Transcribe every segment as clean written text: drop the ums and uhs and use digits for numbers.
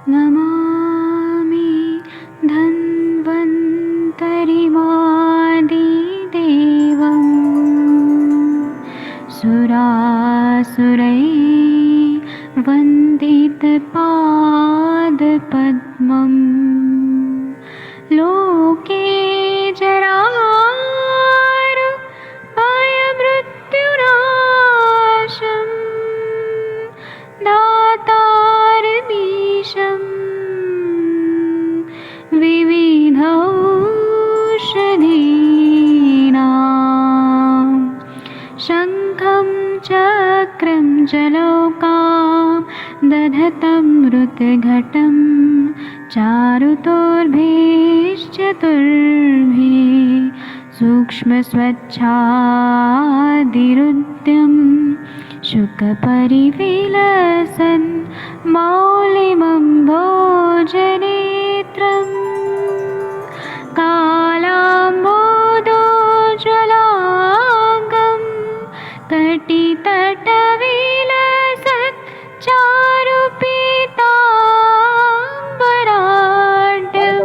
नमामि धन्वन्तरिमादिदेवम् सुरासुरैर्वन्दितपादपद्मम् लोके जरामृत्युनाशम् दातारमीशम् विविधौषधीनां शङ्खं चक्रं जलौकां दधतं मृतघटं चारुतोर्भिश्चतुर्भिः सूक्ष्मस्वच्छादिरुद्यं शुकपरिविलसन् मौलिमम्भोजनेत्रम् कालाम्बोदोज्ज्वलाङ्गं कटितटविलसत् चारुपीताम्बराढ्यं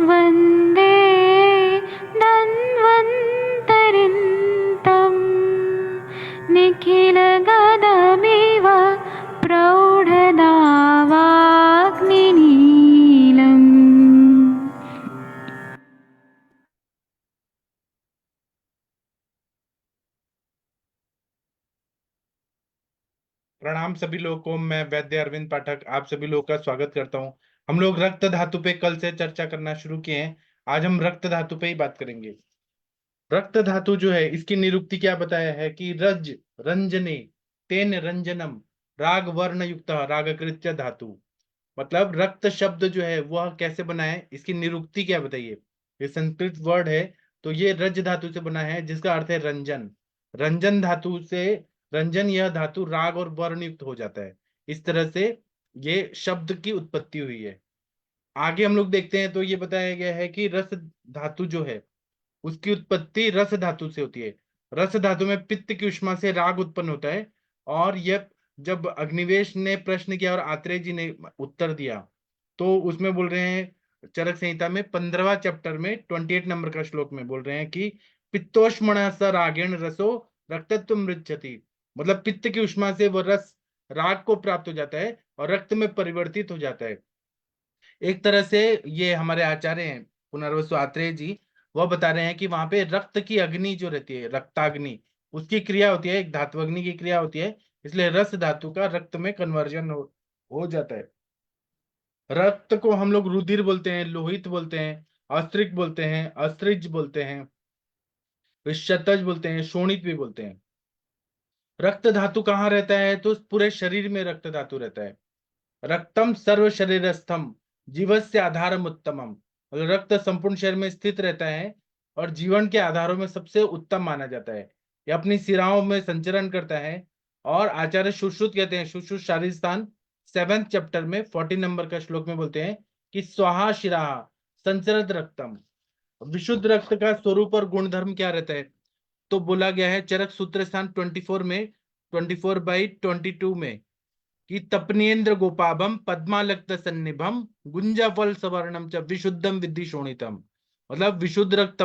वन्दे धन्वन्तरिन्तं निखिलगदमिव प्रौढदावाग्निनीलम्। प्रणाम सभी लोगों को। मैं वैद्य अरविंद पाठक आप सभी लोगों का स्वागत करता हूं। हम लोग रक्त धातु पे कल से चर्चा करना शुरू किए हैं। आज हम रक्त धातु पे ही बात करेंगे। रक्त धातु जो है इसकी निरुक्ति क्या बताया है कि रज रंजने तेन रंजनम राग वर्ण युक्त रागकृत्य धातु। मतलब रक्त शब्द जो है वह कैसे बना है, इसकी निरुक्ति क्या बताइए। ये संस्कृत वर्ड है, तो ये रज धातु से बना है जिसका अर्थ है रंजन। रंजन धातु से रंजन यह धातु राग और वर्ण युक्त हो जाता है। इस तरह से ये शब्द की उत्पत्ति हुई है। आगे हम लोग देखते हैं तो ये बताया गया है कि रस धातु जो है उसकी उत्पत्ति रस धातु से होती है। रस धातु में पित्त की उष्मा से राग उत्पन्न होता है। और यह जब अग्निवेश ने प्रश्न किया और आत्रेय जी ने उत्तर दिया तो उसमें बोल रहे हैं चरक संहिता में 15वां चैप्टर में 28 नंबर का श्लोक में बोल रहे हैं कि पित्तोष्मण स रागेण रसो रक्तत्व मृच्छति। मतलब पित्त की उष्मा से वह रस राग को प्राप्त हो जाता है और रक्त में परिवर्तित हो जाता है। एक तरह से ये हमारे आचार्य हैं पुनर्वसु आत्रेय जी, वह बता रहे हैं कि वहां पे रक्त की अग्नि जो रहती है रक्ताग्नि, उसकी क्रिया होती है, एक धातु अग्नि की क्रिया होती है। इसलिए रस धातु का रक्त में कन्वर्जन हो जाता है। रक्त को हम लोग रुधिर बोलते हैं, लोहित बोलते हैं, अस्त्रिक बोलते हैं, अस्त्रिज बोलते हैं, विशतज बोलते हैं, शोणित भी बोलते हैं। रक्त धातु कहाँ रहता है तो पूरे शरीर में रक्त धातु रहता है। रक्तम सर्व शरीरस्थम जीवस्य आधारम उत्तमम। मतलब रक्त संपूर्ण शरीर में स्थित रहता है और जीवन के आधारों में सबसे उत्तम माना जाता है। यह अपनी सिराओं में संचरण करता है। और आचार्य सुश्रुत कहते हैं, सुश्रुत शारीर स्थान 7th चैप्टर में 40 नंबर का श्लोक में बोलते हैं कि स्वाहा शिराहा संचरत रक्तम। विशुद्ध रक्त का स्वरूप और गुणधर्म क्या रहता है तो बोला गया है चरक सूत्र स्थान 24 में 24/22 में कि तपनेन्द्र गोपाभम पद्मालक्त सन्निभम गुंजा फल सवर्णम च विशुद्धम विद्धि शोणितम। मतलब विशुद्ध रक्त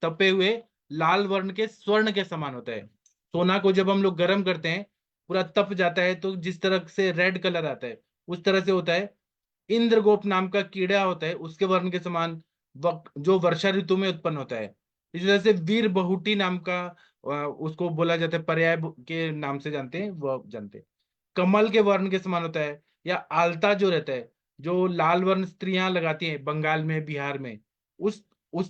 तपे हुए लाल वर्ण के स्वर्ण के समान होता है। सोना को जब हम लोग गर्म करते हैं पूरा तप जाता है तो जिस तरह से रेड कलर आता है उस तरह से होता है। इंद्रगोप नाम का कीड़ा होता है उसके वर्ण के समान जो वर्षा ऋतु में उत्पन्न होता है। इस वजह से वीर बहुटी नाम का उसको बोला जाता है, पर्याय के नाम से जानते हैं, वो जानते हैं। कमल के वर्ण के समान होता है। या आलता जो रहता है जो लाल वर्ण स्त्रियां लगाती हैं बंगाल में बिहार में, उस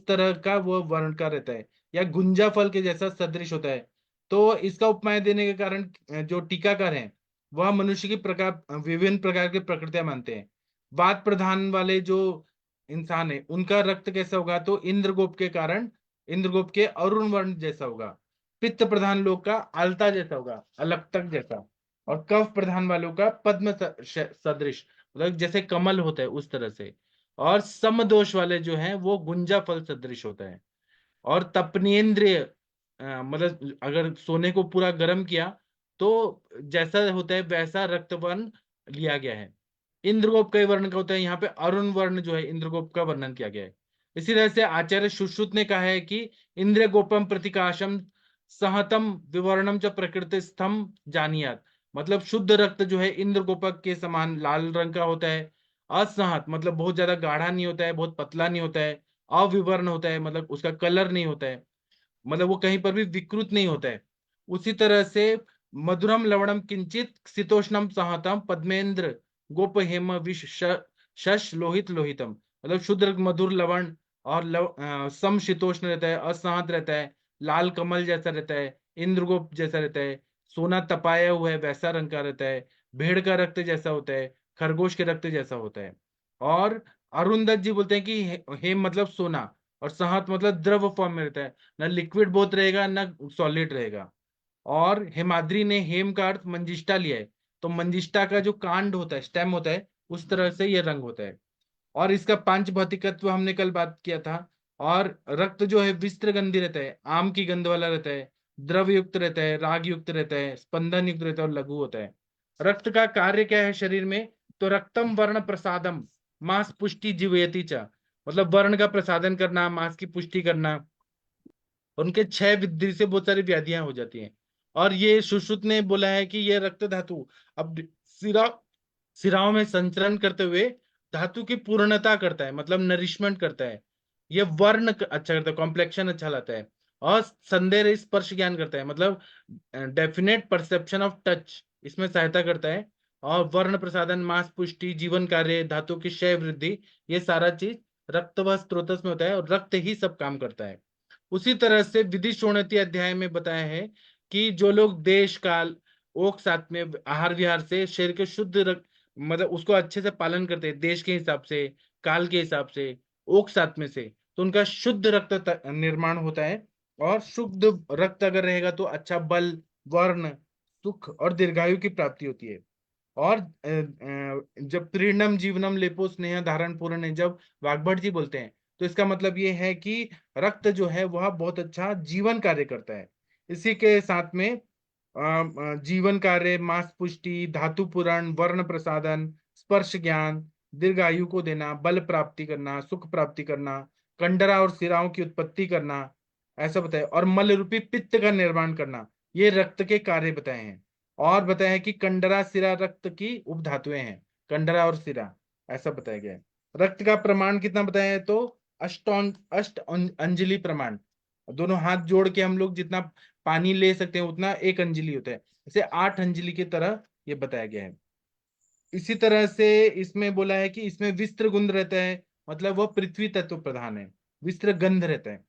तरह का वो वर्ण का रहता है। या गुंजा फल के जैसा सदृश होता है। तो इसका उपमाय देने के कारण जो टीकाकार हैं वह मनुष्य की प्रकार विभिन्न प्रकार की प्रकृतियां मानते हैं। वात प्रधान वाले जो इंसान है उनका रक्त कैसा होगा तो इंद्रगोप के कारण इंद्रगोप के अरुण वर्ण जैसा होगा। पित्त प्रधान लोग का आलता जैसा होगा, अलक्तक जैसा। और कफ प्रधान वालों का पद्म सदृश, मतलब जैसे कमल होता है उस तरह से। और समदोष वाले जो हैं वो गुंजा फल सदृश होता है। और तपनेन्द्रिय मतलब अगर सोने को पूरा गर्म किया तो जैसा होता है वैसा रक्तवर्ण लिया गया है। इंद्रगोप कई वर्ण का होता है, यहाँ पे अरुण वर्ण जो है इंद्रगोप का वर्णन किया गया है। इसी तरह से आचार्य सुश्रुत ने कहा है कि इंद्र गोपम प्रतिकाशम सहतम विवर्णम च प्रकृतिस्थम जानियात। मतलब शुद्ध रक्त जो है इंद्र गोपक के समान लाल रंग का होता है। असहत मतलब बहुत ज्यादा गाढ़ा नहीं होता है, बहुत पतला नहीं होता है। अविवर्ण होता है मतलब उसका कलर नहीं होता है, मतलब वो कहीं पर भी विकृत नहीं होता है। उसी तरह से मधुरम लवणम किंचित शीतोष्णम सहतम पद्मेंद्र गोप हेम विष शश लोहित लोहितम। मतलब शुद्ध मधुर लवण और समशीतोष्ण रहता है, असंहत रहता है, लाल कमल जैसा रहता है, इंद्रगोप जैसा रहता है, सोना तपाया हुआ है वैसा रंग का रहता है, भेड़ का रक्त जैसा होता है, खरगोश के रक्त जैसा होता है। और अरुंधत जी बोलते हैं कि हेम मतलब सोना, और सहत मतलब द्रव फॉर्म में रहता है, ना लिक्विड बहुत रहेगा ना सॉलिड रहेगा। और हेमाद्री ने हेम का अर्थ मंजिष्ठा लिया है, तो मंजिष्ठा का जो कांड होता है, स्टेम होता है, उस तरह से ये रंग होता है। और इसका पांच भौतिकत्व हमने कल बात किया था। और रक्त जो है विस्त्र गंधी रहता है, आम की गंध वाला रहता है, द्रव युक्त रहता है, राग युक्त रहता है, स्पंदन युक्त रहता है और लघु होता है। रक्त का कार्य क्या है शरीर में? तो रक्तम वर्ण प्रसादम मांस पुष्टि जीवयति च। मतलब वर्ण का प्रसादन करना, मांस की पुष्टि करना। उनके क्षय वृद्धि से बहुत सारी व्याधियां हो जाती हैं। और ये सुश्रुत ने बोला है कि ये रक्त धातु अब सिरा सिराओं में संचरण करते हुए धातु की पूर्णता करता है, मतलब नरिशमेंट करता है। ये वर्ण अच्छा करता है, कॉम्प्लेक्शन अच्छा लाता है। और संदेह स्पर्श ज्ञान करता है, मतलब डेफिनेट परसेप्शन ऑफ टच इसमें सहायता करता है। और वर्ण प्रसादन, मांस पुष्टि, जीवन कार्य, धातु की क्षय वृद्धि, ये सारा चीज रक्त व स्त्रोतस में होता है, और रक्त ही सब काम करता है। उसी तरह से विधि शोणित अध्याय में बताया है कि जो लोग देश काल ओक साथ में आहार विहार से शरीर के शुद्ध मतलब उसको अच्छे से पालन करते हैं, देश के हिसाब से, काल के हिसाब से, ओक साथ में से, तो उनका शुद्ध रक्त निर्माण होता है। और शुद्ध रक्त अगर रहेगा तो अच्छा बल, वर्ण, सुख और दीर्घायु की प्राप्ति होती है। और जब प्रीणम जीवनम लेपो स्नेह धारण पूर्ण है, जब वाग्भट जी बोलते हैं, तो इसका मतलब ये है कि रक्त जो है वह बहुत अच्छा जीवन कार्य करता है। इसी के साथ में जीवन कार्य, मांस पुष्टि, धातु पूरण, वर्ण प्रसादन, स्पर्श ज्ञान, दीर्घायु को देना, बल प्राप्ति करना, सुख प्राप्ति करना, कंडरा और सिराओं की उत्पत्ति करना, ऐसा बताया। और मल रूपी पित्त का निर्माण करना, ये रक्त के कार्य बताए हैं। और बताया है कि कंडरा सिरा रक्त की उपधातुएं हैं, कंडरा और सिरा, ऐसा बताया गया है। रक्त का प्रमाण कितना बताया है? तो अंजलि प्रमाण। दोनों हाथ जोड़ के हम लोग जितना पानी ले सकते हैं उतना एक अंजलि होता है, इसे 8 अंजलि की तरह ये बताया गया है। इसी तरह से इसमें बोला है कि इसमें विस्त्र गुंद रहता है, मतलब वह पृथ्वी तत्व प्रधान है। विस्त्र गंध रहता है।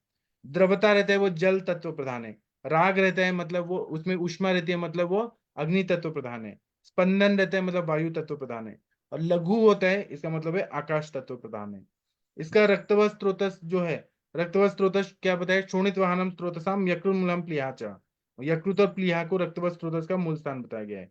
द्रवता रहता है, वो जल तत्व प्रधान है। राग रहता है, मतलब वो उसमें उष्मा रहती है, मतलब वो अग्नि तत्व प्रधान है। स्पंदन रहता है, मतलब वायु तत्व प्रधान है। और लघु होता है, इसका मतलब है आकाश तत्व प्रधान है। इसका रक्तव स्त्रोतस जो है, रक्तव स्त्रोतस क्या बताया? शोणित वाहनम स्त्रोतसाम यकृत मूलम प्लीहा च। यकृत और प्लीहा को रक्तव स्त्रोतस का मूल स्थान बताया गया है।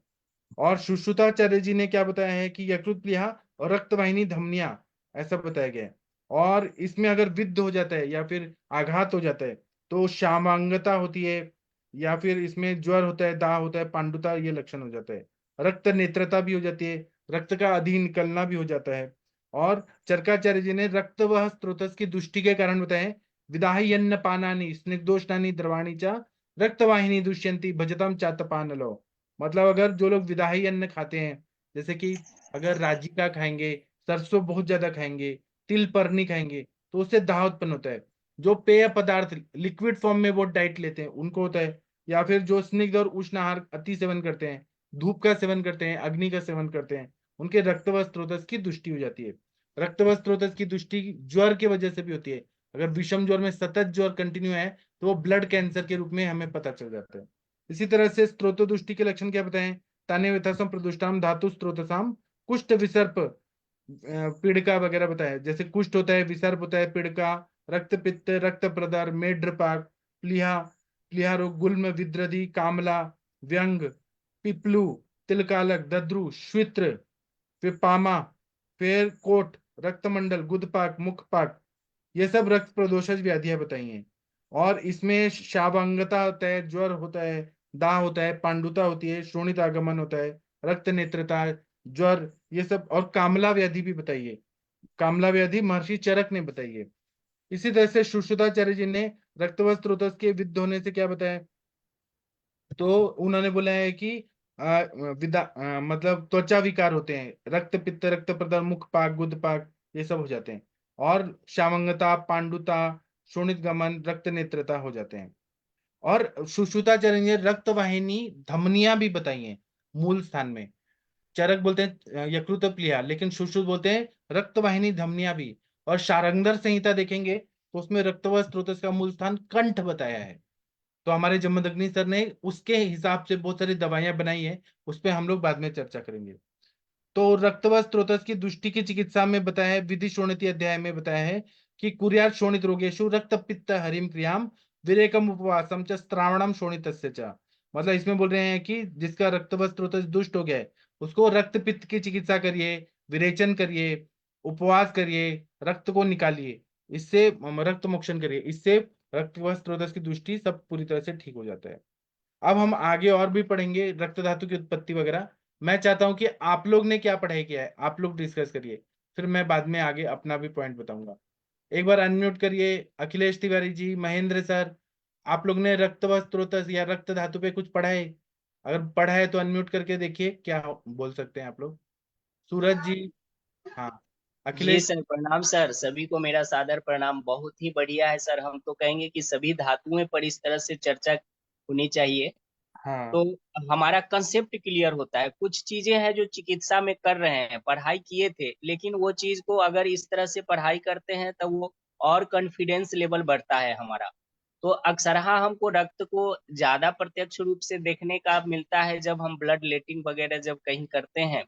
और सुश्रुताचार्य जी ने क्या बताया है कि यकृत प्लीहा और रक्तवाहिनी धमनियां, ऐसा बताया गया है। और इसमें अगर विद्ध हो जाता है या फिर आघात हो जाता है तो श्यामांगता होती है, या फिर इसमें ज्वर होता है, दाह होता है, पांडुता, ये लक्षण हो जाता है। रक्त नेत्रता भी हो जाती है, रक्त का अधि निकलना भी हो जाता है। और चरकाचार्य जी ने रक्त वह स्त्रोतस की दुष्टि के कारण बताए हैं। विदाही अन्न पानानि स्निग्धोष्णानि द्रवाणी च रक्तवाहिनी दुष्यंती भजतम चातपानलो। मतलब अगर जो लोग विदाही अन्न खाते हैं, जैसे कि अगर राजी का खाएंगे, सरसों बहुत ज्यादा खाएंगे, तिल पर नहीं खाएंगे, तो उससे दाह उत्पन्न होता है। जो पेय पदार्थ लिक्विड फॉर्म में वो डाइट लेते हैं उनको होता है। या फिर जो स्निग्ध और उष्ण आहार अति सेवन करते हैं, धूप का सेवन करते हैं, अग्नि का सेवन करते हैं, उनके रक्तव स्त्रोतस की दुष्टि हो जाती है। रक्तव स्त्रोतस की दुष्टि ज्वर की वजह से भी होती है। अगर विषम ज्वर में सतत ज्वर कंटिन्यू है तो वो ब्लड कैंसर के रूप में हमें पता चल जाता है। इसी तरह से स्त्रोत दुष्टि के लक्षण क्या बताएं? ताने व्यथासम प्रदुष्टाम धातु स्त्रोतसाम कुष्ठ विसर्प पीड़िका वगैरह बताया। जैसे कुष्ठ होता है, विसर्प होता है, पीड़िका, रक्त पित्त, रक्त प्रदर, मेढ्रपाक, प्लीहा, प्लीहा रोग, गुल्म, विद्रधि, कामला, व्यंग, पिपलू, तिलकालक, दद्रु, श्वित्र, फिर पामा, फिर कोट, रक्तमंडल, गुदपाक, मुखपाक, ये सब रक्त प्रदोषज व्याधियां बताई हैं। और इसमें शावांगता होता है, ज्वर होता है, दाह होता है, पांडुता होती है, श्रोणित आगमन होता है, रक्त नेत्रता, ज्वर, ये सब, और कामला व्याधि भी बताइए। कामला व्याधि महर्षि चरक ने बताई है। इसी तरह से सुश्रुताचार्य जी ने रक्तवत स्रोतस के विद्ध होने से क्या बताया, तो उन्होंने बोला है कि मतलब त्वचा विकार होते हैं, रक्त पित्त, रक्त प्रदाह, मुख पाक, गुद पाक, ये सब हो जाते हैं। और श्यामंगता, पांडुता, शोणित गमन, रक्त नेत्रता हो जाते हैं। और सुश्रुताचार्य ने रक्त वाहिनी धमनियां भी बताई हैं मूल स्थान में। चरक बोलते हैं यकृत प्लीहा, लेकिन सुश्रुत बोलते हैं रक्त वाहिनी धमनियां भी। और शारंगधर संहिता देखेंगे तो उसमें रक्तवत स्रोत का मूल स्थान कंठ बताया है। तो हमारे जमदग्नि सर ने उसके हिसाब से बहुत सारी दवाइयां बनाई है, उस पर हम लोग बाद में चर्चा करेंगे। तो रक्तवत स्रोतस की दुष्टि की चिकित्सा में बताया है, विधि शोणित अध्याय में बताया है कि कुर्यात शोणित रोगेशु रक्त पित्त हरिम क्रियाम विरेकम उपवासम च श्रावणम शोणितस्य च। मतलब इसमें बोल रहे हैं कि जिसका रक्तवत स्रोतस दुष्ट हो गया है, उसको रक्त पित्त की चिकित्सा करिए, विरेचन करिए, उपवास करिए, रक्त को निकालिए, इससे रक्त मोक्षण करिए, इससे रक्तवत स्रोतस की दुष्टि सब पूरी तरह से ठीक हो जाता है। अब हम आगे और भी पढ़ेंगे रक्त धातु की उत्पत्ति वगैरह। मैं चाहता हूं कि आप लोग ने क्या पढ़ाई किया है आप लोग डिस्कस करिए, फिर मैं बाद में आगे अपना भी पॉइंट बताऊंगा। एक बार अनम्यूट करिए अखिलेश तिवारी जी, महेंद्र सर, आप लोग ने रक्त व स्रोतस या रक्त धातु पे कुछ पढ़ा है? अगर पढ़ा है तो अनम्यूट करके देखिए क्या बोल सकते हैं आप लोग। सूरज जी, हाँ, जी अखिलेश। सर, प्रणाम सर, सभी को मेरा सादर प्रणाम। बहुत ही बढ़िया है सर। हम तो कहेंगे कि सभी धातुएं पर इस तरह से चर्चा होनी चाहिए, हाँ तो हमारा कंसेप्ट क्लियर होता है। कुछ चीजें हैं जो चिकित्सा में कर रहे हैं, पढ़ाई किए थे, लेकिन वो चीज को अगर इस तरह से पढ़ाई करते हैं तो वो और कॉन्फिडेंस लेवल बढ़ता है हमारा। तो अक्सरहा हमको रक्त को ज्यादा प्रत्यक्ष रूप से देखने का मिलता है जब हम ब्लड लेटिंग वगैरह जब कहीं करते हैं,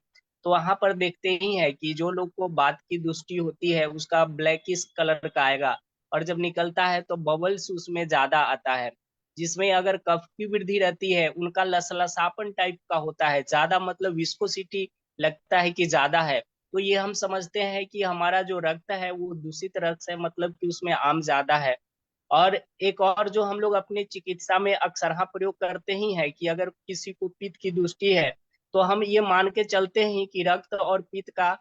तो वहां पर देखते ही है कि जो लोग को बात की दृष्टि होती है उसका ब्लैकिश कलर का आएगा, और जब निकलता है तो बबल्स उसमें ज्यादा आता है। जिसमें अगर कफ की वृद्धि रहती है उनका लसलसापन टाइप का होता है ज्यादा, मतलब विस्कोसिटी लगता है कि ज्यादा है। तो ये हम समझते हैं कि हमारा जो रक्त है वो दूषित रक्त है, मतलब कि उसमें आम ज्यादा है। और एक और जो हम लोग अपने चिकित्सा में अक्सर प्रयोग करते ही है कि अगर किसी को पित्त की दृष्टि है, तो हम ये मान के चलते हैं कि रक्त और पित्त का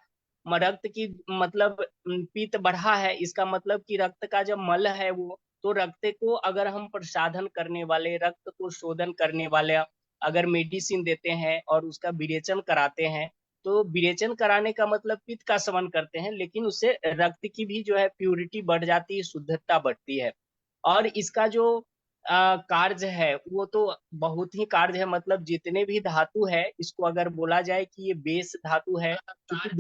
रक्त की मतलब पित्त बढ़ा है, इसका मतलब कि रक्त का जब मल है वो, तो रक्त को अगर हम प्रसाधन करने वाले, रक्त को शोधन करने वाले अगर मेडिसिन देते हैं और उसका विरेचन कराते हैं, तो विरेचन कराने का मतलब पित्त का शमन करते हैं, लेकिन उससे रक्त की भी जो है प्यूरिटी बढ़ जाती है, शुद्धता बढ़ती है। और इसका जो कार्य है वो तो बहुत ही कार्य है, मतलब जितने भी धातु है इसको अगर बोला जाए कि ये बेस धातु है, क्योंकि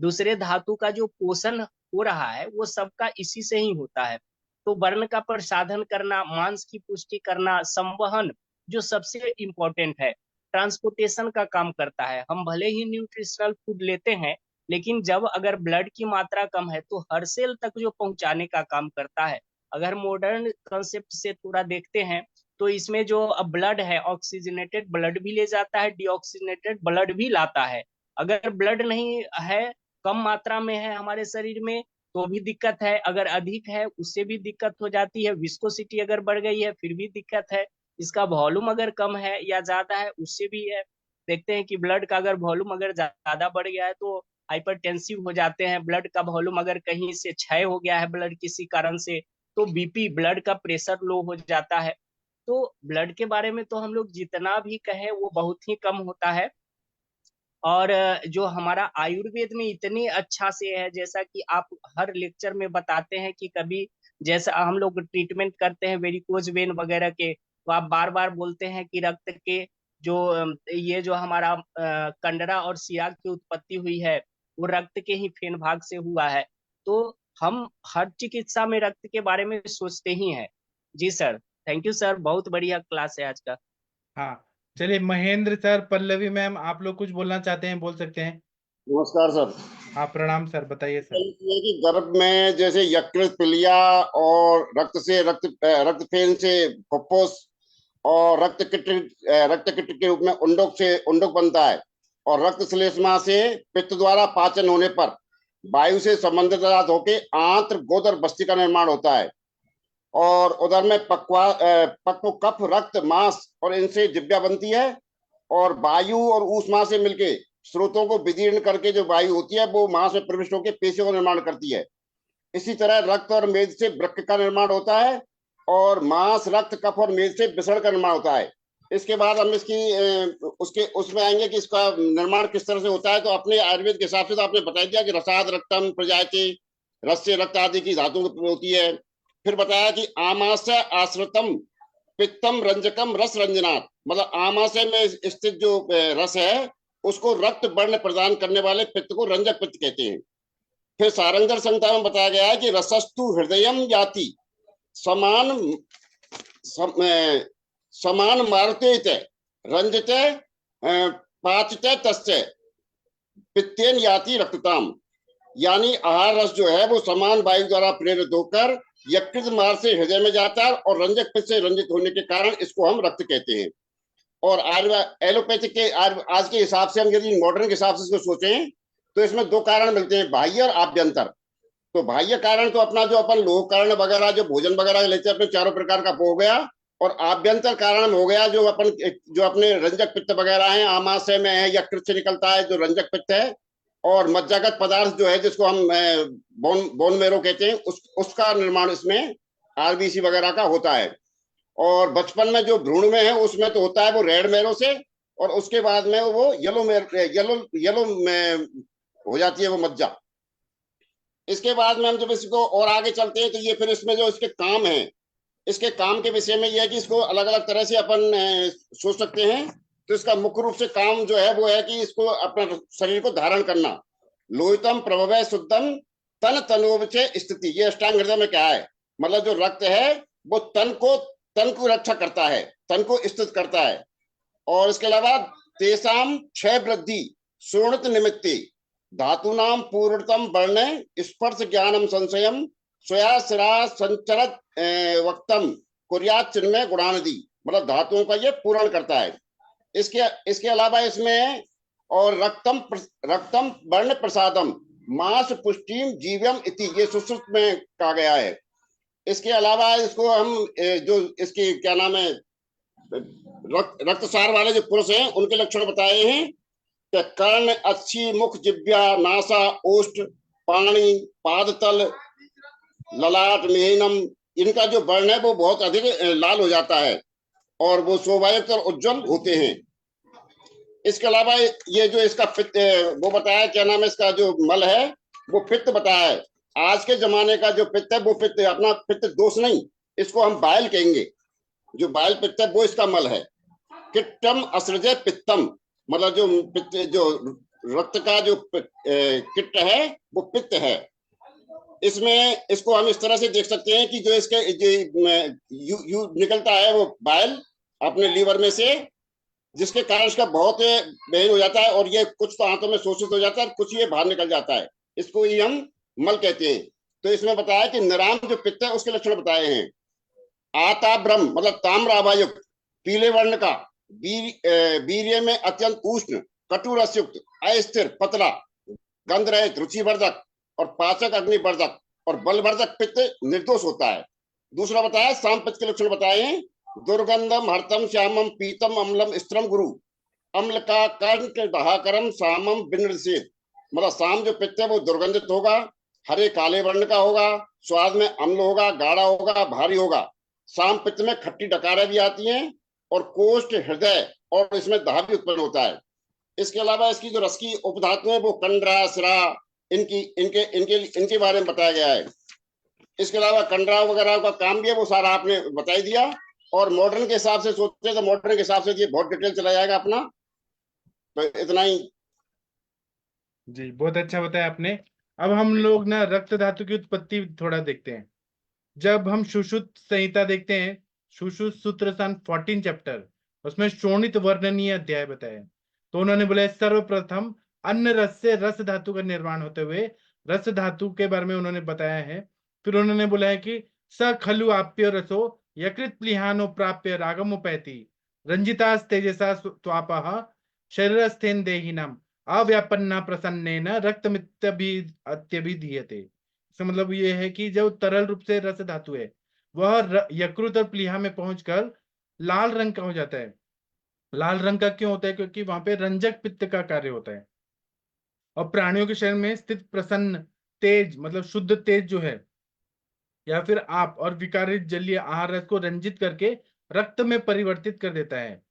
दूसरे धातु का जो पोषण हो रहा है वो सबका इसी से ही होता है। तो वर्ण का प्रसाधन करना, मांस की पुष्टि करना, संवहन जो सबसे इम्पोर्टेंट है, ट्रांसपोर्टेशन का काम करता है। हम भले ही न्यूट्रिशनल फूड लेते हैं, लेकिन जब अगर ब्लड की मात्रा कम है तो हर सेल तक जो पहुंचाने का काम करता है। अगर मॉडर्न कंसेप्ट से थोड़ा देखते हैं तो इसमें जो ब्लड है, ऑक्सीजनेटेड ब्लड भी ले जाता है, डीऑक्सीजनेटेड ब्लड भी लाता है। अगर ब्लड नहीं है, कम मात्रा में है हमारे शरीर में, तो भी दिक्कत है। अगर अधिक है उससे भी दिक्कत हो जाती है। विस्कोसिटी अगर बढ़ गई है फिर भी दिक्कत है। इसका वॉल्यूम अगर कम है या ज्यादा है उससे भी है। देखते हैं कि ब्लड का अगर वॉल्यूम अगर ज्यादा बढ़ गया है तो हाइपरटेंसिव हो जाते हैं। ब्लड का वॉल्यूम अगर कहीं से क्षय हो गया है ब्लड किसी कारण से, तो बीपी, ब्लड का प्रेशर लो हो जाता है। तो ब्लड के बारे में तो हम लोग जितना भी कहें वो बहुत ही कम होता है। और जो हमारा आयुर्वेद में इतने अच्छा से है, जैसा कि आप हर लेक्चर में बताते हैं कि कभी जैसा हम लोग ट्रीटमेंट करते हैं वेरिकोज वेन वगैरह के, तो आप बार बार बोलते हैं कि रक्त के जो ये जो हमारा कंडरा और सियाग की उत्पत्ति हुई है वो रक्त के ही फेन भाग से हुआ है। तो हम हर चिकित्सा में रक्त के बारे में सोचते ही हैं। जी सर, थैंक यू सर, बहुत बढ़िया क्लास है आज का। हाँ, चलिए महेंद्र सर, पल्लवी मैम, आप लोग कुछ बोलना चाहते हैं बोल सकते हैं। नमस्कार सर। हाँ प्रणाम सर, बताइए सर। ये कि गर्भ में जैसे यकृत, पिलिया और रक्त फेन से फुफ्फुस और रक्त किट के रूप में उंडक बनता है। और रक्त श्लेष्मा से पित्त द्वारा पाचन होने पर वायु से संबंधित पदार्थ होकर आंत्र, गोद और बस्ती का निर्माण होता है। और उधर में पक्व कफ, रक्त, मांस और इनसे जिब्या बनती है। और वायु और ऊष्मा से मिलके स्रोतों को विदीर्ण करके जो वायु होती है वो मांस में प्रविष्ट होकर पेशियों का निर्माण करती है। इसी तरह रक्त और मेद से वृक्क का निर्माण होता है और मांस, रक्त, कफ और मेद से विसर्ण का निर्माण होता है। इसके बाद हम उसके उसमें आएंगे कि इसका निर्माण किस तरह से होता है। तो अपने आयुर्वेद के हिसाब से तो आपने बता दिया कि रसाद रक्तम प्रजायते, रस से रक्त आदि की धातुओं की होती है। फिर बताया कि आमाशय आश्रितम पित्तम रंजकम रस रंजनात्, मतलब आमाशय में स्थित जो रस है उसको रक्त वर्ण प्रदान करने वाले पित्त को रंजक पित्त कहते हैं। फिर सारंगधर संहिता में बताया गया है कि रसस्तु हृदयम याति समान मारुते रंजते पाचते तस्य पित्तेन याति रक्तताम, यानी आहार रस जो है वो समान वायु द्वारा प्रेरित होकर यकृत मार्ग से हृदय में जाता है और रंजक पित्त से रंजित होने के कारण इसको हम रक्त कहते हैं। और एलोपैथिक के आज के हिसाब से हम यदि मॉडर्न के हिसाब से इसको सोचें तो इसमें दो कारण मिलते हैं, बाह्य और आभ्यंतर। तो बाह्य कारण तो अपना जो अपन लोह कारण वगैरह जो भोजन वगैरह लेते हैं अपने चारों प्रकार का हो गया, और आभ्यंतर कारण हो गया जो अपने रंजक पित्त वगैरह है, आमाशय में है, यकृत से निकलता है जो रंजक पित्त है, और मज्जागत पदार्थ जो है जिसको हम बोन मेरो कहते हैं उसका निर्माण इसमें आरबीसी वगैरह का होता है। और बचपन में जो भ्रूण में है उसमें तो होता है वो रेड मेरो से, और उसके बाद में वो येलो में हो जाती है वो मज्जा। इसके बाद में हम जब इसको और आगे चलते हैं तो ये फिर इसमें जो इसके काम है, इसके काम के विषय में ये है कि इसको अलग अलग तरह से अपन सोच सकते हैं। तो इसका मुख्य रूप से काम जो है वो है कि इसको अपना शरीर को धारण करना। लोहितम प्रभवै शुद्धम तन तनोवचे स्थिति, ये अष्टांग हृदय में क्या है, मतलब जो रक्त है वो तन को रक्षा करता है, तन को स्थित करता है। और इसके अलावा तेसाम क्षय वृद्धि सुवर्णित निमित्ते धातुनाम पूर्णतम वर्ण स्पर्श ज्ञानम संशयम स्वया सिरा संचरत वक्तम कुर्यात चिन्मय गुणानदी, मतलब धातुओं का ये पूर्ण करता है। इसके अलावा इसमें और रक्तम वर्ण प्रसादम मांस पुष्टिम जीव्यम इति, ये सुश्रुत में कहा गया है। इसके अलावा इसको हम जो इसकी क्या नाम है रक्तसार वाले जो पुरुष हैं उनके लक्षण बताए हैं कि कर्ण, अच्छी, मुख, जिह्वा, नासा, ओष्ठ, पाणी, पादतल, ललाट, मेहनम, इनका जो वर्ण है वो बहुत अधिक लाल हो जाता है और वो शोभायुक्त और उज्जवल होते हैं। इसके अलावा ये जो इसका पित्त वो बताया, क्या नाम है इसका जो मल है वो पित्त बताया है। आज के जमाने का जो पित्त है वो पित्त अपना पित्त दोष नहीं, इसको हम बायल कहेंगे। जो बायल पित्त है वो इसका मल है। किट्टम असृजय पित्तम, मतलब जो पित्त जो रक्त का जो किट्ट है वो पित्त है। इसमें इसको हम इस तरह से देख सकते हैं कि जो इसके जो निकलता है वो बायल अपने लीवर में से, जिसके कारण इसका बहुत बहन हो जाता है और ये कुछ तो हाथों में शोषित हो जाता है, कुछ ये बाहर निकल जाता है, इसको ही हम मल कहते हैं। तो इसमें बताया कि निराम जो पित्त है उसके लक्षण बताए हैं। आताब्रम मतलब ताम्राभायुक्त, पीले वर्ण का, वीर्य में अत्यंत उष्ण, कटु रसयुक्त, अस्थिर, पतला, गंध रहित, रुचिवर्धक और पाचक अग्निवर्धक और बलवर्धक पित्त निर्दोष होता है। दूसरा बताया साम पित्त के लक्षण बताए हैं। दुर्गंधम हरतम श्यामम पीतम अम्लम स्त्रम गुरु, अम्ल का कर्ण के दहाकरम सामम बिनृषेद, मतलब साम जो पित्त है वो दुर्गंधित होगा, हरे काले वर्ण का होगा, स्वाद में अम्ल होगा, गाढ़ा होगा, भारी होगा। साम पित्त में खट्टी डकारें भी आती हैं और कोष्ठ, हृदय और इसमें दाह भी उत्पन्न होता है। इसके अलावा इसकी जो रस की उपधातु है वो कंडरा, सिरा, इनके बारे में बताया गया है। इसके अलावा कंडरा वगैरह का काम भी है वो सारा आपने बता दिया। और मॉडर्न के हिसाब से सोचते तो मॉडर्न के हिसाब से ये बहुत डिटेल चला जाएगा अपना, तो इतना ही। जी बहुत अच्छा बताया आपने। अब हम लोग ना रक्त धातु की उत्पत्ति थोड़ा देखते हैं। जब हम सुश्रुत संहिता देखते हैं, सुश्रुत सूत्र सन 14 चैप्टर, उसमें शोणित वर्णनीय अध्याय बताया। तो उन्होंने बोला सर्वप्रथम अन्न रस से रस धातु का निर्माण होते हुए रस धातु के बारे में उन्होंने बताया है। फिर उन्होंने बोला है कि स खलु आप्य रसो यकृत प्लिहानो प्राप्य रागमुपैति रंजितास तेजसा त्वापः शरीरस्थेन देहिनम अव्यापन्ना प्रसन्नेन रक्तमित्यभिधीयते। इसका मतलब ये है कि जो तरल रूप से रस धातु है वह यकृत और प्लीहा में पहुंचकर लाल रंग का हो जाता है। लाल रंग का क्यों होता है? क्योंकि वहां पे रंजक पित्त का कार्य होता है। और प्राणियों के शरीर में स्थित प्रसन्न तेज मतलब शुद्ध तेज जो है या फिर आप और विकारित जलीय आहार रस को रंजित करके रक्त में परिवर्तित कर देता है।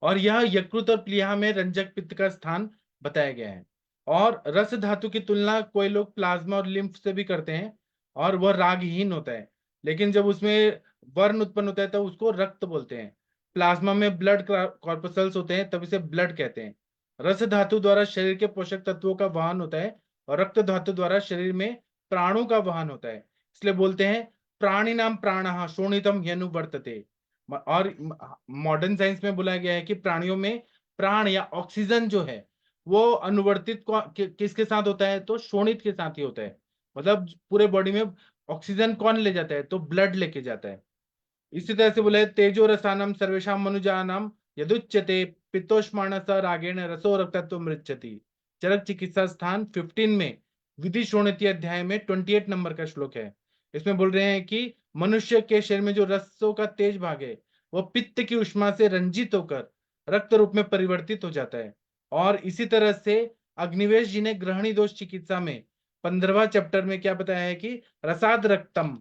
और यह यकृत और प्लीहा में रंजक पित्त का स्थान बताया गया है। और रस धातु की तुलना कोई लोग प्लाज्मा और लिम्फ से भी करते हैं और वह रागहीन होता है, लेकिन जब उसमें वर्ण उत्पन्न होता है तो उसको रक्त बोलते हैं। प्लाज्मा में ब्लड कॉर्पसल्स होते हैं, तब इसे ब्लड कहते हैं। रस धातु द्वारा शरीर के पोषक तत्वों का वहन होता है और रक्त धातु द्वारा शरीर में प्राणों का वहन होता है, इसलिए बोलते हैं प्राणी नाम प्राणः शोणितम ह्यनुवर्तते। और मॉडर्न साइंस में बोला गया है कि प्राणियों में प्राण या ऑक्सीजन जो है वो अनुवर्तित किसके साथ होता है, तो शोणित के साथ ही होता है। मतलब पूरे बॉडी में ऑक्सीजन कौन ले जाता है, तो ब्लड लेके जाता है। इसी तरह से बोला है तेजो रसानम सर्वेशाम मनुजानाम यदुच्यते पित्तोष्माण स रागेण रसो रक्तत्व मृच्छति। चरक चिकित्सा स्थान 15 में विधि शोणितीय अध्याय में 28 नंबर का श्लोक है। इसमें बोल रहे हैं कि मनुष्य के शरीर में जो रसों का तेज भाग है वह पित्त की उष्मा से रंजित होकर रक्त रूप में परिवर्तित हो जाता है। और इसी तरह से अग्निवेश जी ने ग्रहणी दोष चिकित्सा में 15वां चैप्टर में क्या बताया है कि रसाद रक्तम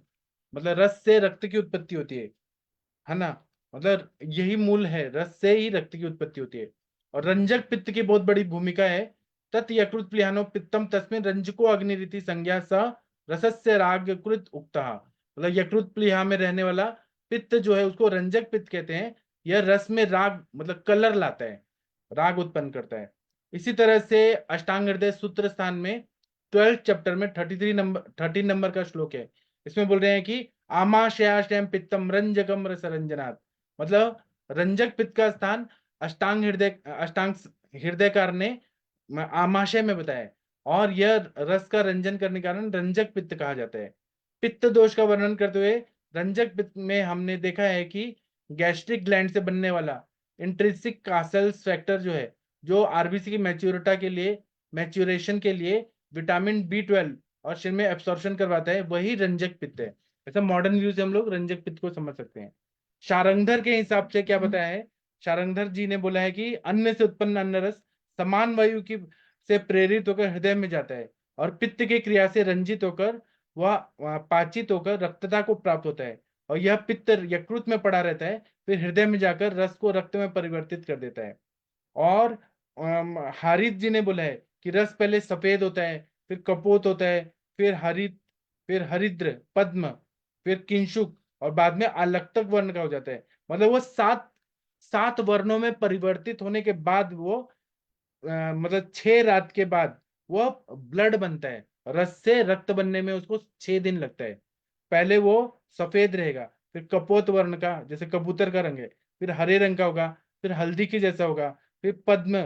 मतलब रस से रक्त की उत्पत्ति होती है ना। मतलब यही मूल है, रस से ही रक्त की उत्पत्ति होती है। और रंजक पित्त की बहुत बड़ी भूमिका है। तत् यकृत प्लीहानो पित्तम तस्मिन रंजको अग्निरीति संज्ञा स रसस्य रागकृत उक्तः। मतलब यकृत प्लीहा में रहने वाला पित्त जो है उसको रंजक पित्त कहते हैं। यह रस में राग मतलब कलर लाता है, राग उत्पन्न करता है। इसी तरह से अष्टांग हृदय सूत्र स्थान में 12 चैप्टर में 13 नंबर का श्लोक है। इसमें बोल रहे हैं कि आमाशयाशयम पित्तम रंजकम रस रंजनात्। मतलब रंजक पित्त का स्थान अष्टांग हृदयकार ने आमाशय में बताया है। और यह रस का रंजन करने के कारण रंजक पित्त कहा जाता है। पित्त दोष का वर्णन करते हुए रंजक पित्त में हमने देखा है कि गैस्ट्रिक ग्लैंड से बनने वाला इंट्रिंसिक कासल फैक्टर जो है, जो आरबीसी की मैच्योरेशन के लिए विटामिन B12 और शरीर में एब्सॉर्प्शन करवाता है, वही रंजक पित्त है। ऐसा मॉडर्न व्यू से हम लोग रंजक पित्त को समझ सकते हैं। शारंगधर के हिसाब से क्या बताया है, शारंगधर जी ने बोला है कि अन्न से उत्पन्न अन्न रस समान वायु की से प्रेरित होकर हृदय में जाता है और पित्त की क्रिया से रंजित होकर वह पाचित होकर रक्तता को प्राप्त होता है। और यह पित्त यकृत में पड़ा रहता है, फिर हृदय में जाकर रस को रक्त में परिवर्तित कर देता है। और हारित जी ने बोला है कि रस पहले सफेद होता है, फिर कपोत होता है, फिर हरिद्र, पद्म, फिर किंशुक और बाद में आलक्तक वर्ण का हो जाता है। मतलब वो सात वर्णों में परिवर्तित होने के बाद वो मतलब 6 रात के बाद वो ब्लड बनता है। रस से रक्त बनने में उसको 6 दिन लगता है। पहले वो सफेद रहेगा, फिर कपोत वर्ण का जैसे कबूतर का रंग है, फिर हरे रंग का होगा, फिर हल्दी के जैसा होगा, फिर पद्म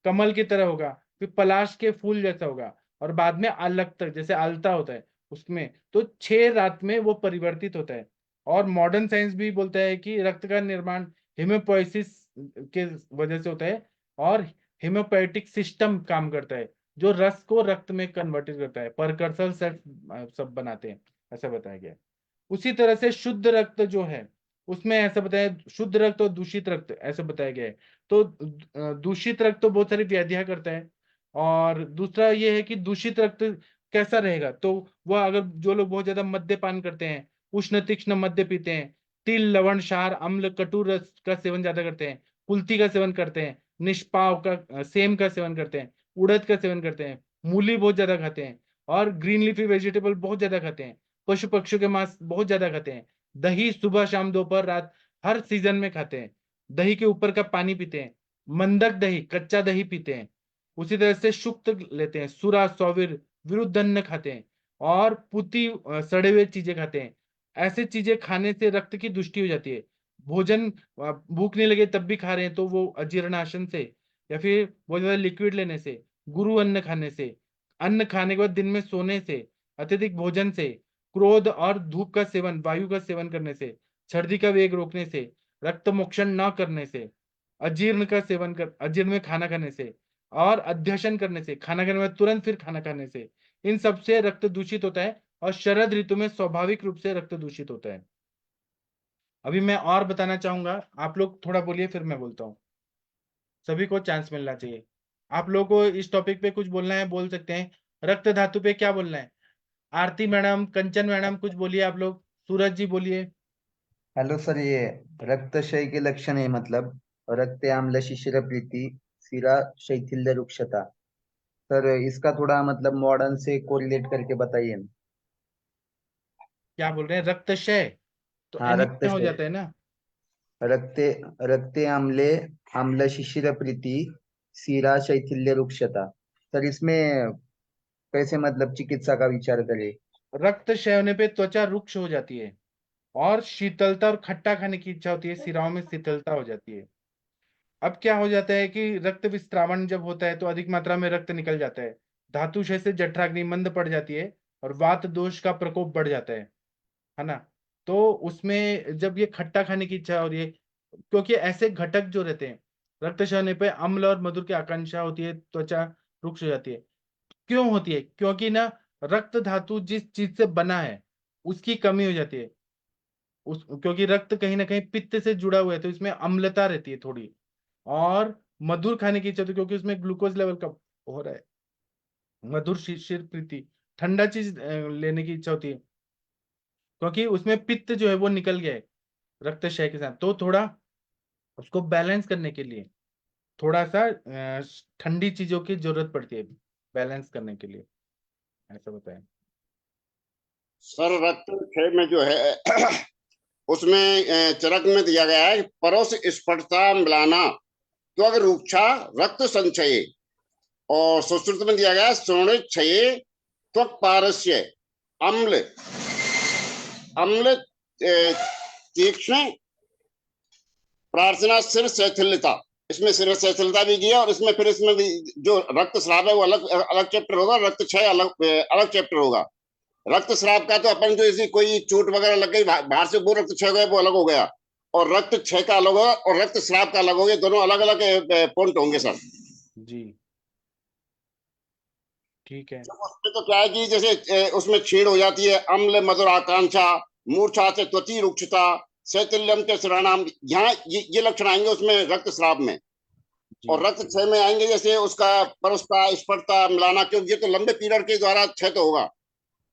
कमल की तरह होगा, फिर पलाश के फूल जैसा होगा और बाद में आलक्तक जैसे आलता होता है उसमें। तो 6 रात में वो परिवर्तित होता है। और मॉडर्न साइंस भी बोलता है कि रक्त का निर्माण हेमोपोइसिस के वजह से होता है और हेमोपोएटिक सिस्टम काम करता है जो रस को रक्त में कन्वर्टेड करता है, परकर्सल सेल्स सब बनाते हैं, ऐसा बताया गया है। उसी तरह से शुद्ध रक्त जो है उसमें ऐसा बताया, शुद्ध रक्त और दूषित रक्त ऐसा बताया गया है। तो दूषित रक्त तो बहुत सारी व्याधियां करता है। और दूसरा ये है कि दूषित रक्त कैसा रहेगा, तो वह अगर जो लोग बहुत ज्यादा मद्यपान करते हैं, उष्ण तीक्ष्ण मद्य पीते हैं, तिल लवण क्षार अम्ल कटु रस का सेवन ज्यादा करते हैं, कुल्थी का सेवन करते हैं, निष्पाव का सेम का सेवन करते हैं, उड़द का सेवन करते हैं, मूली बहुत ज्यादा खाते हैं और ग्रीन लीफी वेजिटेबल बहुत ज्यादा खाते हैं, पशु पक्षियों के मांस बहुत ज्यादा खाते हैं, दही सुबह शाम दोपहर रात हर सीजन में खाते हैं, दही के ऊपर का पानी पीते हैं, मंदक दही कच्चा दही पीते हैं, उसी तरह से शुक्त लेते हैं, सुरा सौविर विरुद्ध अन्न खाते हैं और पुती सड़े हुए चीजें खाते हैं। ऐसे चीजें खाने से रक्त की दुष्टि हो जाती है। भोजन भूख नहीं लगे तब भी खा रहे हैं तो वो अजीर्णाशन से या फिर बहुत ज्यादा लिक्विड लेने से, गुरु अन्न खाने से, अन्न खाने के बाद दिन में सोने से, अत्यधिक भोजन से, क्रोध और धूप का सेवन वायु का सेवन करने से, सर्दी का वेग रोकने से, रक्त मोक्षण न करने से, अजीर्ण में खाना खाने से और अध्यशन करने से, खाना खाने में तुरंत फिर खाना खाने से, इन सब से रक्त दूषित होता है। और शरद ऋतु में स्वाभाविक रूप से रक्त दूषित होता है। अभी मैं और बताना चाहूंगा, आप लोग थोड़ा बोलिए फिर मैं बोलता हूँ, सभी को चांस मिलना चाहिए। आप लोगों को इस टॉपिक पे कुछ बोलना है बोल सकते हैं। रक्त धातु पे क्या बोलना है? आरती मैडम, कंचन मैडम, कुछ बोलिए आप लोग। सूरज जी बोलिए। हेलो सर, ये रक्तक्षय के लक्षण है, मतलब रक्त आम्ल, शिशिर प्रीति, सिरा शैथिल्य, रुक्षता। सर इसका थोड़ा मतलब मॉडर्न से कोरिलेट करके बताइए ना। क्या बोल रहे हैं? रक्तक्षय तो हाँ, एनीमिया हो रक्तक्षय। जाता है ना। रक्ते रक्ते आम्ले, आम्ल शिशिर प्रीति, सिरा शैथिल्य, रुक्षता। सर इसमें कैसे मतलब चिकित्सा का विचार करें? रक्तक्षय होने पे त्वचा रुक्ष हो जाती है और शीतलता और खट्टा खाने की इच्छा होती है, सिराओं में शीतलता हो जाती है। अब क्या हो जाता है कि रक्त विस्त्रावण जब होता है तो अधिक मात्रा में रक्त निकल जाता है, धातुशय से जठराग्नि मंद पड़ जाती है और वात दोष का प्रकोप बढ़ जाता है ना। तो उसमें जब ये खट्टा खाने की इच्छा हो रही है, क्योंकि ऐसे घटक जो रहते हैं रक्तक्षय होने पे अम्ल और मधुर की आकांक्षा होती है, त्वचा रुक्ष हो जाती है। क्यों होती है? क्योंकि ना रक्त धातु जिस चीज से बना है उसकी कमी हो जाती है। क्योंकि रक्त कहीं ना कहीं पित्त से जुड़ा हुआ है तो इसमें अम्लता रहती है थोड़ी। और मधुर खाने की इच्छा होती है क्योंकि उसमें ग्लूकोज लेवल कम हो रहा है। मधुर शिशिर प्रीति, ठंडा चीज लेने की इच्छा होती है क्योंकि उसमें पित्त जो है वो निकल गया है रक्तक्षय के साथ। तो थोड़ा उसको बैलेंस करने के लिए थोड़ा सा ठंडी चीजों की जरूरत पड़ती है बैलेंस करने के लिए, ऐसा बताएं। सर रक्त क्षय में जो है उसमें चरक में दिया गया है परोस स्फटता मिलाना त्वग रूक्षा रक्त संचय, और सुश्रुत में दिया गया है सोणित क्षय त्वक पारस्य अम्ल अम्ल तीक्ष्ण प्रार्थना सिर शैथिल्यता। इसमें सिर शैथिल्यता भी दिया और इसमें फिर इसमें भी जो रक्तस्राव है वो अलग अलग चैप्टर होगा, रक्त क्षय अलग अलग चैप्टर होगा। रक्तस्राव का तो अपन जो इसी कोई चोट वगैरह लग गई बाहर से वो रक्त क्षय हो गया वो अलग हो गया, और रक्त क्षय का अलग होगा और रक्त स्राव का अलग हो गया, दोनों अलग अलग पॉइंट होंगे सर जी ठीक है। उसमें तो क्या है कि जैसे उसमें क्षीण हो जाती है, अम्ल मधुर आकांक्षा, मूर्छा से त्वची रुक्षता, शैथिल्यम के शरणाम, यहाँ ये लक्षण आएंगे उसमें रक्त स्राव में। जी और रक्त क्षय में आएंगे जैसे उसका परस्ता स्फटता मिलाना, क्योंकि ये तो लंबे पीरियड के द्वारा क्षय तो होगा।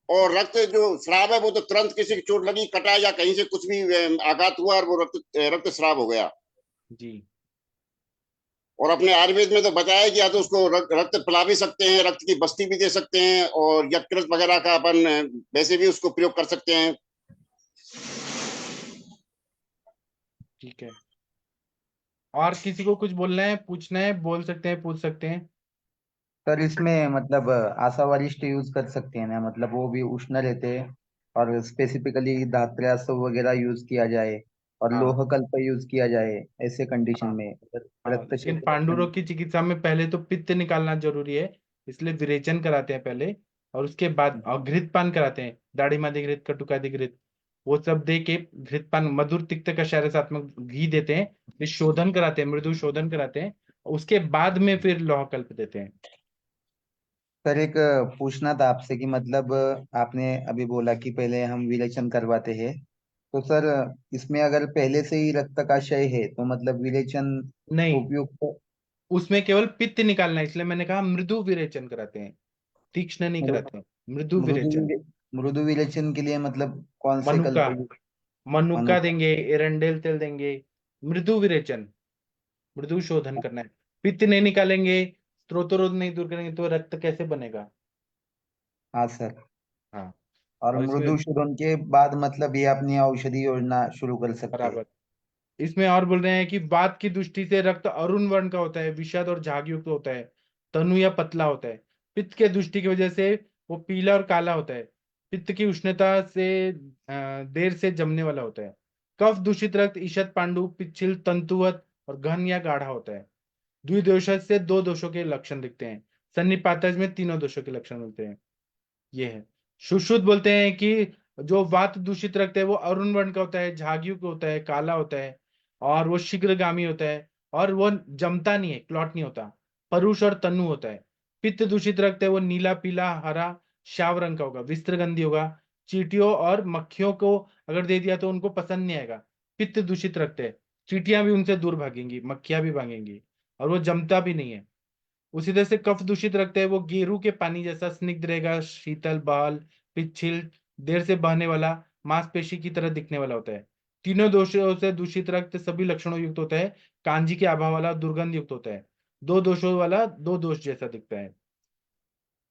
और रक्त जो स्राव है वो तो तुरंत किसी की चोट लगी, कटा या कहीं से कुछ भी आघात हुआ और वो रक्त स्राव हो गया। जी और अपने आयुर्वेद में तो बताया कि या तो उसको रक्त पिला भी सकते हैं, रक्त की बस्ती भी दे सकते हैं, और यकृत वगैरह का अपन वैसे भी उसको प्रयोग कर सकते हैं। ठीक है। और किसी को कुछ बोलना है, पूछना है, बोल सकते हैं, पूछ सकते हैं। सर इसमें मतलब आशा वरिष्ठ यूज कर सकते हैं ना, मतलब वो भी उष्ण रहते हैं। और स्पेसिफिकली धात्र्यास वगैरह यूज किया जाए और हाँ लोह कल्प यूज किया जाए ऐसे कंडीशन हाँ में हाँ, रक्तक्षय लेकिन के पांडु लक्षण। रोग की चिकित्सा में पहले तो पित्त निकालना जरूरी है, इसलिए विरेचन कराते हैं पहले। और उसके बाद घृतपान कराते हैं, दाढ़ी मादी घृत, कटुकादि घृत, वो सब दे के घृतपान, मधुर तिक्त कषायरसात्मक घी देते हैं, फिर शोधन कराते हैं, मृदु शोधन कराते हैं, उसके बाद में फिर लौह कल्प देते हैं। सर एक पूछना था आपसे कि मतलब आपने अभी बोला कि पहले हम विरेचन करवाते हैं, तो सर इसमें अगर पहले से ही रक्त का क्षय है तो मतलब विरेचन नहीं, उपयुक्त? उसमें केवल पित्त निकालना है, इसलिए मैंने कहा मृदु विरेचन कराते हैं, तीक्ष्ण नहीं मृ- कराते हैं, मृदु मृदु विरेचन। विरे- मृदु विरेचन के लिए मतलब कौन से मनुका, कल्प? मनुका मनुका। देंगे, एरंडेल तेल देंगे। मृदु विरेचन, मृदु शोधन करना है। पित्त नहीं निकालेंगे, स्त्रोतरोध नहीं दूर करेंगे तो रक्त कैसे बनेगा? हाँ सर। हाँ। और और इसमें मृदु शोधन के बाद मतलब ये अपनी औषधि योजना शुरू कर सकते हैं। बराबर, इसमें और बोल रहे हैं कि वात की दृष्टि से रक्त अरुण वर्ण का होता है, विषद और झाग युक्त होता है, तनु या पतला होता है। पित्त के दृष्टि की वजह से वो पीला और काला होता है। पित्त की उष्णता से देर से जमने वाला होता है। कफ दूषित रक्त ईशत पांडु पिच्छिल तंतुवत और घन या गाढ़ा होता है। द्विदोषज से दो दोषों के लक्षण दिखते हैं। सन्निपातज में तीनों दोषों के लक्षण मिलते हैं। ये है। सुश्रुत बोलते हैं कि जो वात दूषित रक्त है वो अरुण वर्ण का होता है, झागयुक्त होता है, काला होता है, और वो शीघ्रगामी होता है, और वो जमता नहीं है, क्लॉट नहीं होता, परुष और तनु होता है। पित्त दूषित रक्त है वो नीला, पीला, हरा, श्याव रंग का होगा, विस्त्रगंधी होगा। चींटियों और मक्खियों को अगर दे दिया तो उनको पसंद नहीं आएगा। पित्त दूषित रक्त है, चींटियां भी उनसे दूर भागेंगी, मक्खियां भी भागेंगी, और वो जमता भी नहीं है। उसी तरह से कफ दूषित रक्त है वो गेरू के पानी जैसा स्निग्ध रहेगा, शीतल, बहाल, पिच्छिल, देर से बहने वाला, मांसपेशी की तरह दिखने वाला होता है। तीनों दोषों से दूषित रक्त सभी लक्षणों युक्त होता है, कांजी के अभाव वाला, दुर्गंध युक्त होता है। दो दोषों वाला दो दोष जैसा दिखता है।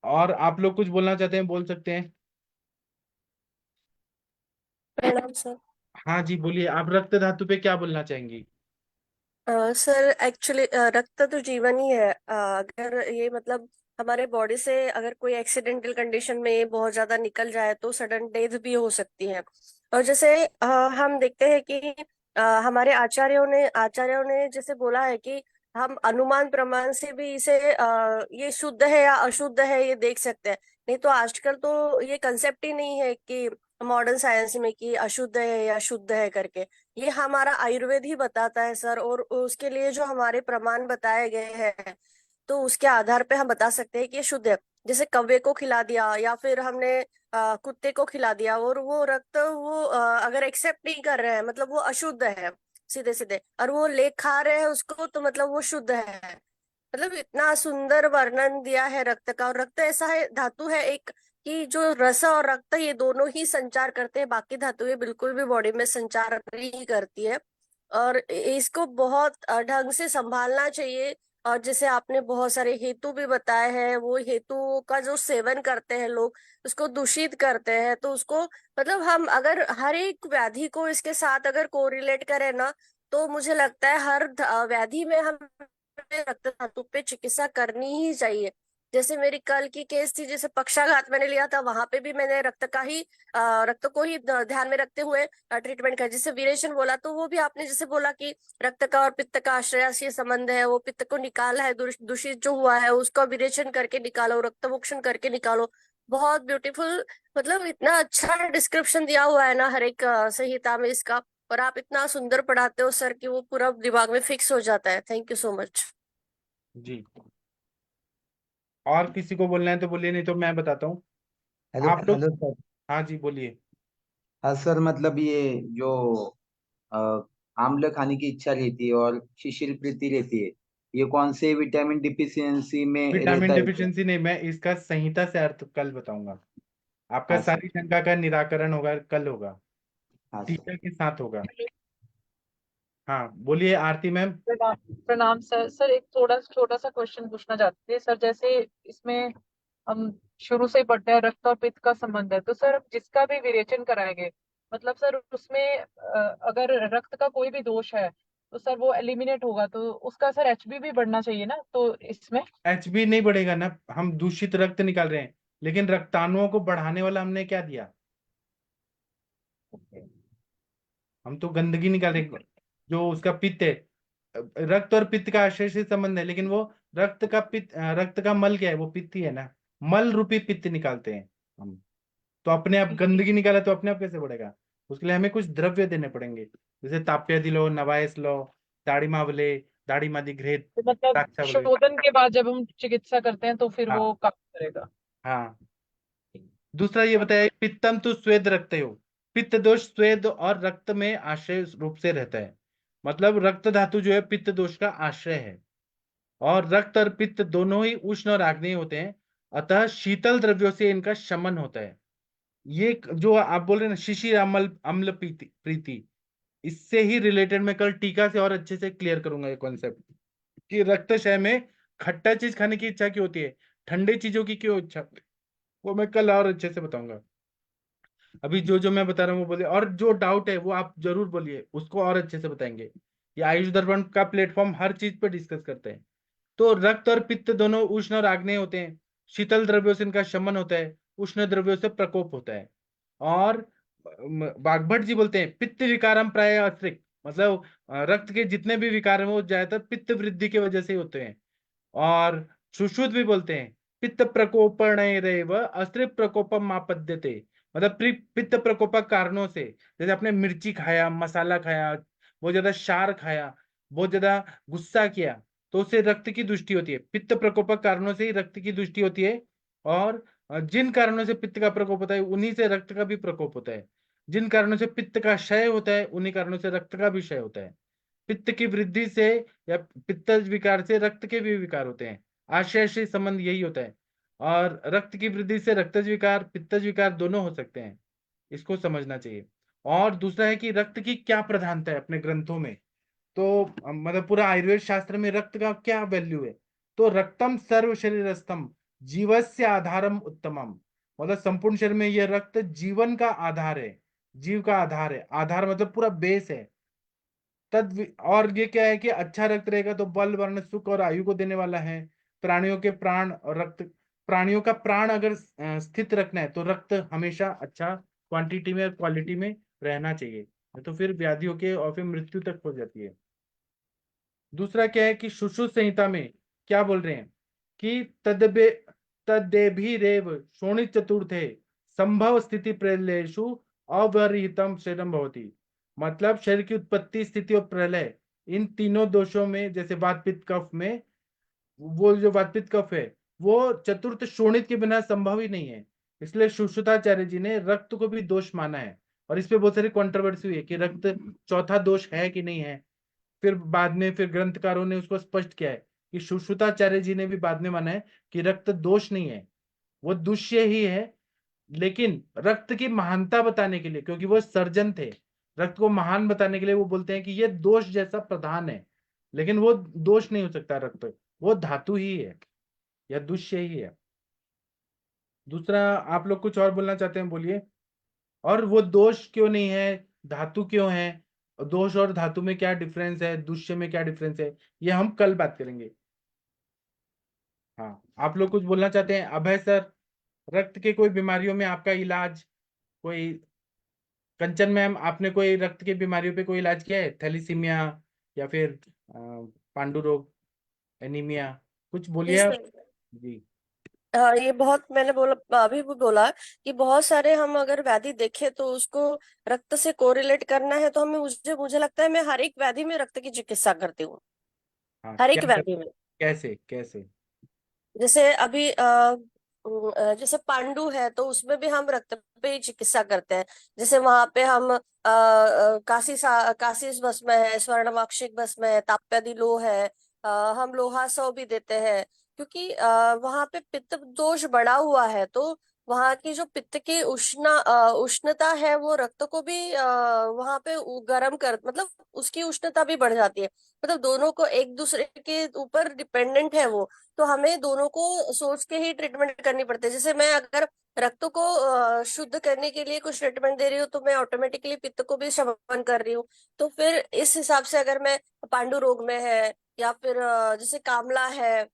और आप लोग कुछ बोलना चाहते हैं, बोल सकते हैं। प्रणाम सर। हाँ जी बोलिए, आप रक्त धातु पे क्या बोलना चाहेंगी। सर एक्चुअली रक्त तो जीवन ही है। अगर ये मतलब हमारे बॉडी से अगर कोई एक्सीडेंटल कंडीशन में ये बहुत ज्यादा निकल जाए तो सडन डेथ भी हो सकती है। और जैसे हम देखते हैं कि हमारे आचार्यों ने जैसे बोला है कि हम अनुमान प्रमाण से भी इसे ये शुद्ध है या अशुद्ध है ये देख सकते हैं। नहीं तो आजकल तो ये कंसेप्ट ही नहीं है कि मॉडर्न साइंस में कि अशुद्ध है या शुद्ध है करके। ये हमारा आयुर्वेद ही बताता है सर, और उसके लिए जो हमारे प्रमाण बताए गए हैं तो उसके आधार पे हम बता सकते हैं कि ये शुद्ध है। जैसे कौवे को खिला दिया या फिर हमने कुत्ते को खिला दिया और वो रक्त वो अगर एक्सेप्ट नहीं कर रहे हैं मतलब वो अशुद्ध है सीधे सीधे, और वो ले खा रहे हैं उसको तो मतलब वो शुद्ध है। मतलब इतना सुंदर वर्णन दिया है रक्त का। और रक्त ऐसा है, धातु है एक, कि जो रस और रक्त ये दोनों ही संचार करते हैं, बाकी धातुएं बिल्कुल भी बॉडी में संचार नहीं करती है। और इसको बहुत ढंग से संभालना चाहिए। और जैसे आपने बहुत सारे हेतु भी बताए हैं, वो हेतु का जो सेवन करते हैं लोग उसको दूषित करते हैं, तो उसको मतलब हम अगर हर एक व्याधि को इसके साथ अगर कोरिलेट करें ना, तो मुझे लगता है हर व्याधि में हम रक्त धातु पे चिकित्सा करनी ही चाहिए। जैसे मेरी कल की केस थी, जैसे पक्षाघात मैंने लिया था, वहां पे भी मैंने रक्त को ही ध्यान में रखते हुए ट्रीटमेंट किया। जैसे वीरेशन बोला तो वो भी आपने जैसे बोला कि रक्त का और पित्त का आश्रयासी संबंध है, वो पित्त को निकाला है, दूषित जो हुआ है उसका विरेचन करके निकालो, रक्तमोक्षण करके निकालो। बहुत ब्यूटीफुल, मतलब इतना अच्छा डिस्क्रिप्शन दिया हुआ है ना हर एक संहिता में इसका। और आप इतना सुंदर पढ़ाते हो सर कि वो पूरा दिमाग में फिक्स हो जाता है। Thank you so much. जी, और किसी को बोलना है तो बोलिए, नहीं तो मैं बताता हूँ। हेलो आप लोग, हेलो सर। हाँ जी बोलिए। हाँ सर, मतलब ये जो अ, आम्ल खाने की इच्छा रहती है और शिशिर प्रीति रहती है, ये कौन से विटामिन डिफिशियंसी में विटामिन रहता है क्या? डिफिशिएंसी नहीं, मैं इसका संहिता से अर्थ कल बताऊंगा। आपका हाँ सर। सारी शंका का निराकरण होगा, कल होगा, हाँ सर। टीचर के साथ होगा। हाँ बोलिए आरती मैम। प्रणाम प्रणाम सर। सर एक थोड़ा छोटा सा क्वेश्चन पूछना चाहते हैं सर। जैसे इसमें हम शुरू से ही पढ़ते हैं रक्त और पित्त का संबंध है, तो सर हम जिसका भी विरेचन कराएंगे मतलब सर उसमें अगर रक्त का कोई भी दोष है तो सर वो एलिमिनेट होगा, तो उसका सर एचबी भी बढ़ना चाहिए ना, तो इसमें। एचबी नहीं बढ़ेगा ना, हम दूषित रक्त निकाल रहे हैं, लेकिन रक्ताणुओं को बढ़ाने वाला हमने क्या दिया, हम तो गंदगी निकाल रहे हैं। जो उसका पित्त है, रक्त और पित्त का आश्रय से संबंध है, लेकिन वो रक्त का मल क्या है, वो पित्त ही है ना। मल रूपी पित्त निकालते हैं हम। तो अपने आप गंदगी निकाला तो अपने आप कैसे बढ़ेगा, उसके लिए हमें कुछ द्रव्य देने पड़ेंगे, जैसे ताप्यदी लो, नवायस लो, दाड़िमावले, दाड़िमादिघृत, तो मतलब द्राक्षावले। शोधन के बाद जब हम चिकित्सा करते हैं तो फिर हाँ वो काम करेगा। हाँ। दूसरा ये बताया, पित्तम तो स्वेद रक्त हो, पित्त दोष स्वेद और रक्त में आश्रय रूप से रहता है। मतलब रक्त धातु जो है पित्त दोष का आश्रय है, और रक्त और पित्त दोनों ही उष्ण और आग्नेय होते हैं, अतः शीतल द्रव्यों से इनका शमन होता है। ये जो आप बोल रहे हैं ना, शिशिर अम्ल अम्ल प्रीति प्रीति, इससे ही रिलेटेड मैं कल टीका से और अच्छे से क्लियर करूंगा ये कॉन्सेप्ट, कि रक्तक्षय में खट्टा चीज खाने की इच्छा क्यों होती है, ठंडे चीजों की क्यों इच्छा होती है, वो मैं कल और अच्छे से बताऊंगा। अभी जो जो मैं बता रहा हूँ वो बोलिए, और जो डाउट है वो आप जरूर बोलिए, उसको और अच्छे से बताएंगे। ये आयुष दर्पण का प्लेटफॉर्म हर चीज पे डिस्कस करते हैं। तो रक्त और पित्त दोनों उष्ण और आग्नेय होते हैं, शीतल द्रव्यों से इनका शमन होता है, उष्ण द्रव्यों से प्रकोप होता है। और बागभट जी बोलते हैं पित्त विकारम प्राय अतिरिक्त, मतलब रक्त के जितने भी विकार हैं वो ज्यादातर पित्त वृद्धि की वजह से होते हैं। और सुश्रुत भी बोलते हैं पित्त प्रकोपणैरेव अस्त्रित प्रकोपम मापद्यते, मतलब पित्त प्रकोपक कारणों से, जैसे आपने मिर्ची खाया, मसाला खाया, बहुत ज्यादा क्षार खाया, बहुत ज्यादा गुस्सा किया, तो उससे रक्त की दुष्टि होती है। पित्त प्रकोपक कारणों से ही रक्त की दुष्टि होती है। और जिन कारणों से पित्त का प्रकोप होता है उन्हीं से रक्त का भी प्रकोप होता है। जिन कारणों से पित्त का क्षय होता है उन्हीं कारणों से रक्त का भी क्षय होता है। पित्त की वृद्धि से या पित्त विकार से रक्त के भी विकार होते हैं। आशय से संबंध यही होता है। और रक्त की वृद्धि से रक्तज विकार, पित्तज विकार दोनों हो सकते हैं, इसको समझना चाहिए। और दूसरा है कि रक्त की क्या प्रधानता है अपने ग्रंथों में, तो मतलब पूरा आयुर्वेद शास्त्र में रक्त का क्या वैल्यू है। तो रक्तम सर्व शरीरस्थम जीवस्य आधारम उत्तमम, मतलब संपूर्ण शरीर में यह रक्त जीवन का आधार है, जीव का आधार है। आधार मतलब पूरा बेस है। और ये क्या है कि अच्छा रक्त रहेगा तो बल, वर्ण, सुख और आयु को देने वाला है। प्राणियों के प्राण और रक्त, प्राणियों का प्राण अगर स्थित रखना है तो रक्त हमेशा अच्छा क्वांटिटी में और क्वालिटी में रहना चाहिए, तो फिर व्याधियों के और फिर मृत्यु तक हो जाती है। दूसरा क्या है कि सुश्रुत संहिता में क्या बोल रहे हैं कि तदेभिरेव शोणित चतुर्थे संभव स्थिति प्रलयेषु अवरहितम शरीरम भवति, मतलब शरीर की उत्पत्ति, स्थिति और प्रलय, इन तीनों दोषों में, जैसे वात पित्त कफ में, वो जो वात पित्त कफ है वो चतुर्थ शोणित के बिना संभव ही नहीं है। इसलिए सुश्रुताचार्य जी ने रक्त को भी दोष माना है, और इस पे बहुत सारी कंट्रोवर्सी हुई है कि रक्त चौथा दोष है कि नहीं है। फिर बाद में फिर ग्रंथकारों ने उसको स्पष्ट किया है कि सुश्रुताचार्य जी ने भी बाद में माना है कि रक्त दोष नहीं है, वो दुष्य ही है। लेकिन रक्त की महानता बताने के लिए, क्योंकि वो सर्जन थे, रक्त को महान बताने के लिए वो बोलते हैं कि ये दोष जैसा प्रधान है, लेकिन वो दोष नहीं हो सकता। रक्त वो धातु ही है या दुष्य ही है। दूसरा, आप लोग कुछ और बोलना चाहते हैं, बोलिए। और वो दोष क्यों नहीं है, धातु क्यों है, दोष और धातु में क्या डिफरेंस है, दुष्य में क्या डिफरेंस है, ये हम कल बात करेंगे। हाँ, आप लोग कुछ बोलना चाहते हैं? अभय सर, रक्त के कोई बीमारियों में आपका इलाज, कोई, कंचन मैम आपने कोई रक्त की बीमारियों पे कोई इलाज किया है, थैलीसीमिया या फिर पांडु रोग, एनीमिया, कुछ जी बोलिए आप। सर। जी। ये बहुत मैंने बोला, अभी भी बोला कि बहुत सारे हम अगर व्याधि देखें तो उसको रक्त से कोरिलेट करना है, तो हमें मुझे मुझे लगता है मैं हर एक व्याधि में रक्त की चिकित्सा करती हूँ, हाँ, हर क्या एक कर, व्याधि में। कैसे कैसे? जैसे अभी जैसे पांडु है तो उसमें भी हम रक्त पे ही चिकित्सा करते हैं। जैसे वहां पे हम काशी भस्म है, स्वर्णवाक्षिक भस्म है, ताप्यादि लोह है, हम लोहा सौ भी देते हैं, क्योंकि वहां पे पित्त दोष बढ़ा हुआ है, तो वहां की जो पित्त की उष्णता है वो रक्त को भी वहां पे गर्म कर, मतलब उसकी उष्णता भी बढ़ जाती है। मतलब दोनों को एक दूसरे के ऊपर डिपेंडेंट है वो, तो हमें दोनों को सोच के ही ट्रीटमेंट करनी पड़ती है। जैसे मैं अगर रक्त को शुद्ध करने के लिए कुछ ट्रीटमेंट दे रही हूँ तो मैं ऑटोमेटिकली पित्त को भी शमन कर रही हूँ। तो फिर इस हिसाब से अगर मैं पांडु रोग में है या फिर जैसे कामला है,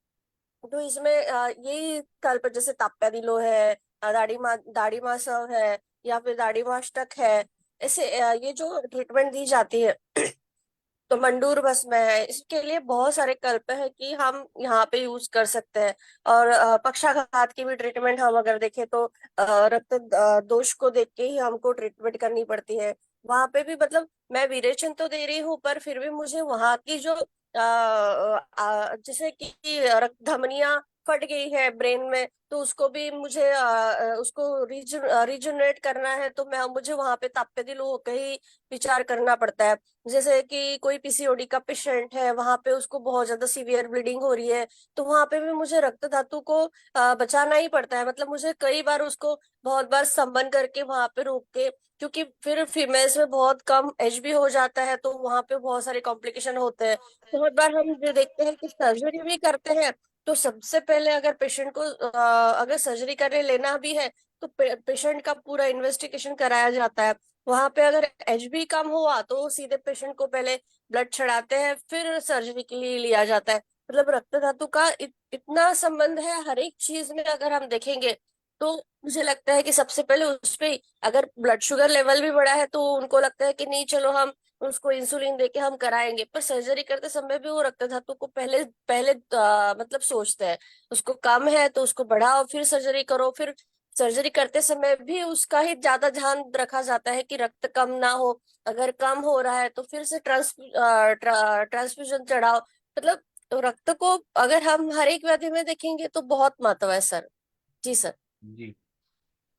तो इसमें यही कल्प, जैसे ताप्यादिलो है, दाढ़ी मासव है, या फिर दाढ़ी मास्टक है, ऐसे ये जो ट्रीटमेंट दी जाती है तो मंडूर भस्म है, इसके लिए बहुत सारे कल्प है कि हम यहाँ पे यूज कर सकते हैं। और पक्षाघात की भी ट्रीटमेंट हम अगर देखें तो रक्त दोष को देख के ही हमको ट्रीटमेंट करनी पड़ती है। वहां पे भी मतलब मैं विरेचन तो दे रही हूँ, पर फिर भी मुझे वहां की जो जैसे कि रक्त धमनियां फट गई है ब्रेन में, तो उसको भी मुझे उसको रिजनरेट करना है, तो मैं मुझे वहां पे ताप्यदिल होकर ही विचार करना पड़ता है। जैसे कि कोई पीसीओडी का पेशेंट है, वहां पे उसको बहुत ज्यादा सीवियर ब्लीडिंग हो रही है, तो वहां पे भी मुझे रक्त धातु को बचाना ही पड़ता है। मतलब मुझे कई बार उसको बहुत बार संबंध करके वहां पे रोक के, क्योंकि फिर फीमेल्स में बहुत कम एज भी हो जाता है, तो वहां पे बहुत सारे कॉम्प्लिकेशन होते हैं। बहुत बार हम जो देखते हैं कि सर्जरी भी करते हैं, तो सबसे पहले अगर पेशेंट को अगर सर्जरी करने लेना भी है तो पेशेंट का पूरा इन्वेस्टिगेशन कराया जाता है। वहां पे अगर एच बी कम हुआ तो सीधे पेशेंट को पहले ब्लड चढ़ाते हैं, फिर सर्जरी के लिए लिया जाता है। मतलब रक्त धातु का इतना संबंध है हर एक चीज में, अगर हम देखेंगे तो मुझे लगता है कि सबसे पहले उस पे अगर ब्लड शुगर लेवल भी बढ़ा है तो उनको लगता है कि नहीं चलो हम उसको इंसुलिन देके हम कराएंगे, पर सर्जरी करते समय भी वो रक्त धातु को पहले पहले मतलब सोचते हैं। उसको कम है तो उसको बढ़ाओ फिर सर्जरी करो, फिर सर्जरी करते समय भी उसका ही ज्यादा ध्यान रखा जाता है कि रक्त कम ना हो। अगर कम हो रहा है तो फिर से ट्रांसफ्यूजन चढ़ाओ। मतलब तो रक्त को अगर हम हर एक व्याधि में देखेंगे तो बहुत महत्व है सर। जी सर। जी,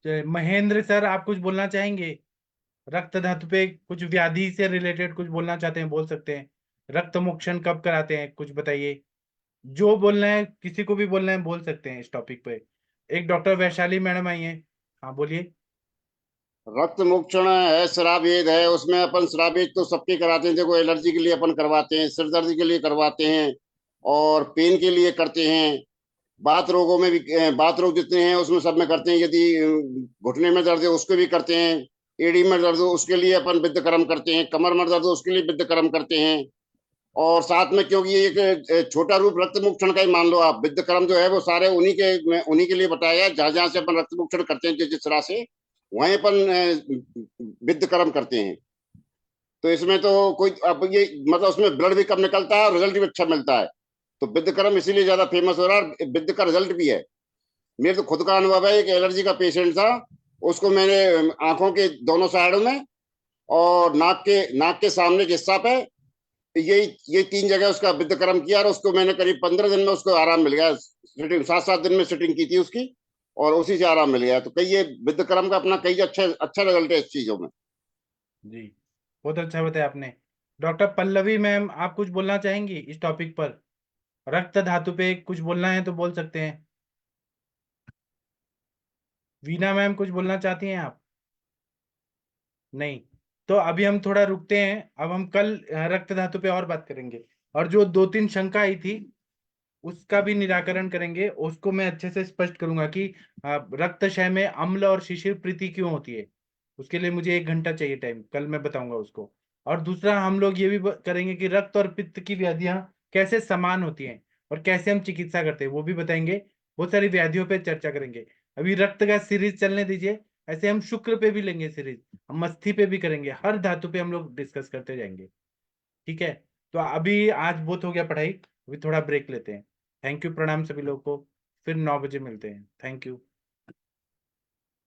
तो महेंद्र सर, आप कुछ बोलना चाहेंगे रक्त धातु पे, कुछ व्याधि से रिलेटेड कुछ बोलना चाहते हैं, बोल सकते हैं। रक्त मोक्षण कब कराते हैं, कुछ बताइए। जो बोलना है, किसी को भी बोलना है बोल सकते हैं इस टॉपिक पे। एक डॉक्टर वैशाली मैडम आई है, हाँ बोलिए। रक्त मोक्षण है, श्रावेद है, उसमें अपन श्रावेद तो सबके कराते हैं। देखो एलर्जी के लिए अपन करवाते हैं, सिर दर्द के लिए करवाते हैं, और पेन के लिए करते हैं। बात रोगों में भी बात रोग जितने हैं उसमें सब में करते हैं। यदि घुटने में दर्द है उसके भी करते हैं। एड़ी में दर्द हो उसके लिए अपन विद्ध कर्म करते हैं। कमर में दर्द हो उसके लिए विद्ध कर्म करते हैं। और साथ में, क्योंकि ये एक छोटा रूप रक्त मोक्षण का ही मान लो आप, विद्ध कर्म जो है वो सारे उन्हीं के लिए बताया है। जहां जहां से अपन रक्त मोक्षण करते हैं जिस जिस तरह से, वहीं अपन विद्ध कर्म करते हैं। तो इसमें तो कोई अब ये मतलब उसमें ब्लड भी कम निकलता है और रिजल्ट भी अच्छा मिलता है। तो विद्ध कर्म इसीलिए ज्यादा फेमस हो रहा है, विद्ध का रिजल्ट भी है। मेरे तो खुद का अनुभव है, एक एलर्जी का पेशेंट था, उसको मैंने आंखों के दोनों साइडों में और नाक के सामने के हिस्सा पे, ये 3 जगह उसका विद्ध कर्म किया, और उसको मैंने करीब 15 दिन में उसको आराम मिल गया। सिटिंग 7-7 दिन में सिटिंग की थी उसकी, और उसी से आराम मिल गया। तो कई ये विद्ध कर्म का अपना कई अच्छा रिजल्ट है इस चीजों में। जी, बहुत अच्छा बताया आपने। डॉक्टर पल्लवी मैम, आप कुछ बोलना चाहेंगी इस टॉपिक पर? रक्त धातु पे कुछ बोलना है तो बोल सकते हैं। वीना मैम, कुछ बोलना चाहती हैं आप? नहीं। तो अभी हम थोड़ा रुकते हैं, अब हम कल रक्त धातु पे और बात करेंगे। और जो 2-3 शंका आई थी उसका भी निराकरण करेंगे, उसको मैं अच्छे से स्पष्ट करूंगा कि रक्त क्षय में अम्ल और शिशिर प्रीति क्यों होती है। उसके लिए मुझे 1 घंटा चाहिए टाइम, कल मैं बताऊंगा उसको। और दूसरा हम लोग ये भी करेंगे कि रक्त और पित्त की व्याधियां कैसे समान होती हैं और कैसे हम चिकित्सा करते हैं वो भी बताएंगे। बहुत सारी व्याधियों पे चर्चा करेंगे। अभी रक्त का सीरीज चलने दीजिए, ऐसे हम शुक्र पे भी लेंगे सीरीज, हम मस्ती पे भी करेंगे, हर धातु पे हम लोग डिस्कस करते जाएंगे। ठीक है? तो अभी आज बहुत हो गया पढ़ाई, अभी थोड़ा ब्रेक लेते हैं। थैंक यू, प्रणाम सभी लोगों को। फिर 9 बजे मिलते हैं। Thank you.